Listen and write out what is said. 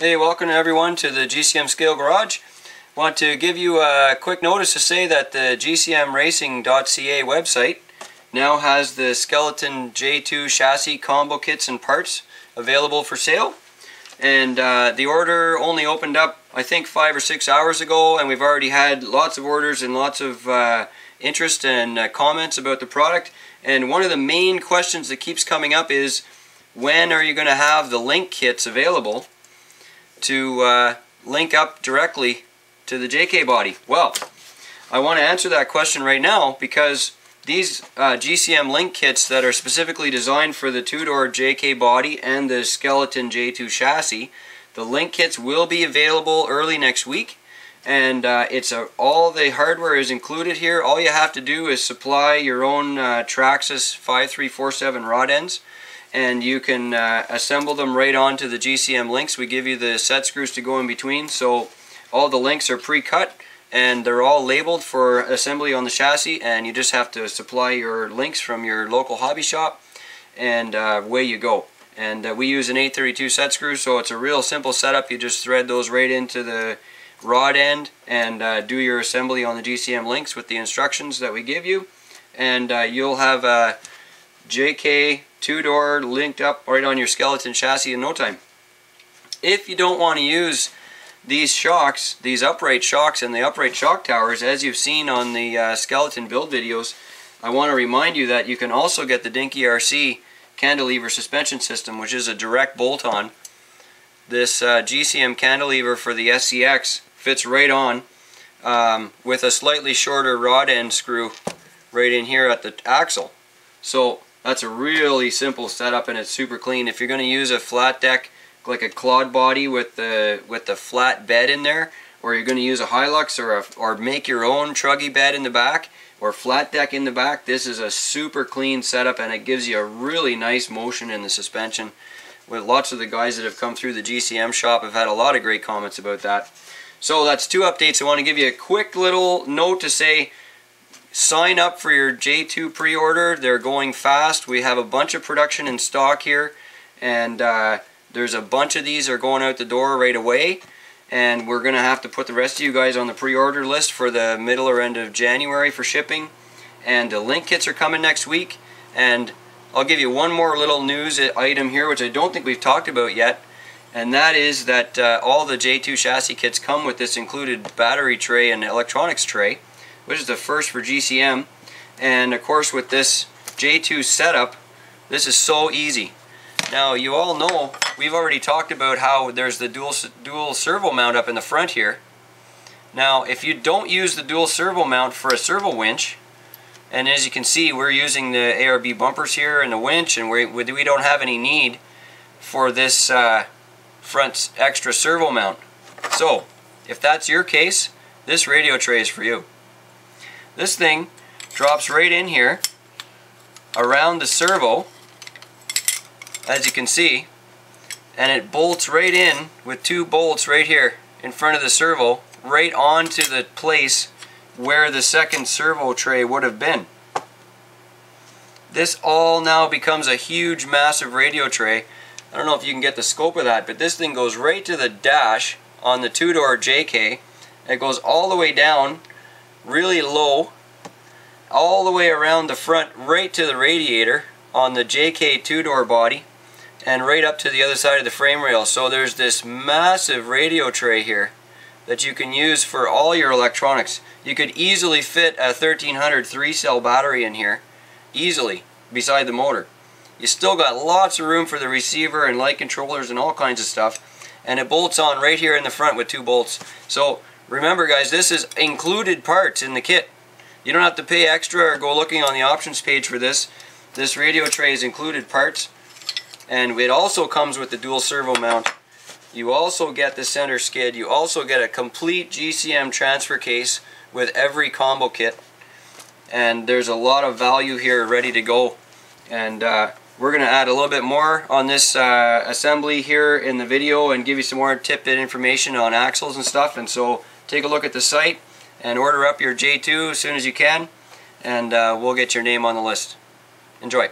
Hey, welcome everyone to the GCM Scale Garage. Want to give you a quick notice to say that the GCMRacing.ca website now has the Skeleton J2 chassis combo kits and parts available for sale. And the order only opened up I think 5 or 6 hours ago, and we've already had lots of orders and lots of interest and comments about the product. And one of the main questions that keeps coming up is, when are you going to have the link kits available to link up directly to the JK body? Well, I want to answer that question right now, because these GCM link kits that are specifically designed for the two-door JK body and the Skeleton J2 chassis, the link kits will be available early next week, and all the hardware is included here. All you have to do is supply your own Traxxas 5347 rod ends, and you can assemble them right onto the GCM links. We give you the set screws to go in between, so all the links are pre-cut and they're all labeled for assembly on the chassis, and you just have to supply your links from your local hobby shop, and away you go. And we use an 832 set screw, so it's a real simple setup. You just thread those right into the rod end and do your assembly on the GCM links with the instructions that we give you, and you'll have a JK two-door linked up right on your Skeleton chassis in no time. If you don't want to use these shocks, these upright shocks and the upright shock towers, as you've seen on the Skeleton build videos, I want to remind you that you can also get the Dinky RC cantilever suspension system, which is a direct bolt-on. This GCM cantilever for the SCX fits right on with a slightly shorter rod end screw right in here at the axle. So that's a really simple setup, and it's super clean. If you're going to use a flat deck like a Claude body with the flat bed in there, or you're going to use a Hilux or make your own truggy bed in the back or flat deck in the back, this is a super clean setup, and it gives you a really nice motion in the suspension. With lots of the guys that have come through the GCM shop have had a lot of great comments about that. So that's two updates. I want to give you a quick little note to say, sign up for your J2 pre-order. They're going fast. We have a bunch of production in stock here, and there's a bunch of these are going out the door right away, and we're going to have to put the rest of you guys on the pre-order list for the middle or end of January for shipping. And the link kits are coming next week. And I'll give you one more little news item here, which I don't think we've talked about yet, and that is that all the J2 chassis kits come with this included battery tray and electronics tray, which is the first for GCM. And of course, with this J2 setup, this is so easy. Now, you all know, we've already talked about how there's the dual servo mount up in the front here. Now, if you don't use the dual servo mount for a servo winch, and as you can see, we're using the ARB bumpers here and the winch, and we don't have any need for this front extra servo mount. So, if that's your case, this radio tray is for you. This thing drops right in here around the servo, as you can see, and it bolts right in with two bolts right here in front of the servo, right onto the place where the second servo tray would have been. This all now becomes a huge, massive radio tray. I don't know if you can get the scope of that, but this thing goes right to the dash on the two-door JK. It goes all the way down, really low, all the way around the front, right to the radiator on the JK two-door body, and right up to the other side of the frame rail. So there's this massive radio tray here that you can use for all your electronics. You could easily fit a 1300 3-cell battery in here, easily, beside the motor. You still got lots of room for the receiver and light controllers and all kinds of stuff, and it bolts on right here in the front with two bolts. So remember guys, this is included parts in the kit. You don't have to pay extra or go looking on the options page for this. This radio tray is included parts, and it also comes with the dual servo mount. You also get the center skid. You also get a complete GCM transfer case with every combo kit, and there's a lot of value here ready to go. And we're going to add a little bit more on this assembly here in the video and give you some more tidbit information on axles and stuff. And so take a look at the site and order up your J2 as soon as you can, and we'll get your name on the list. Enjoy.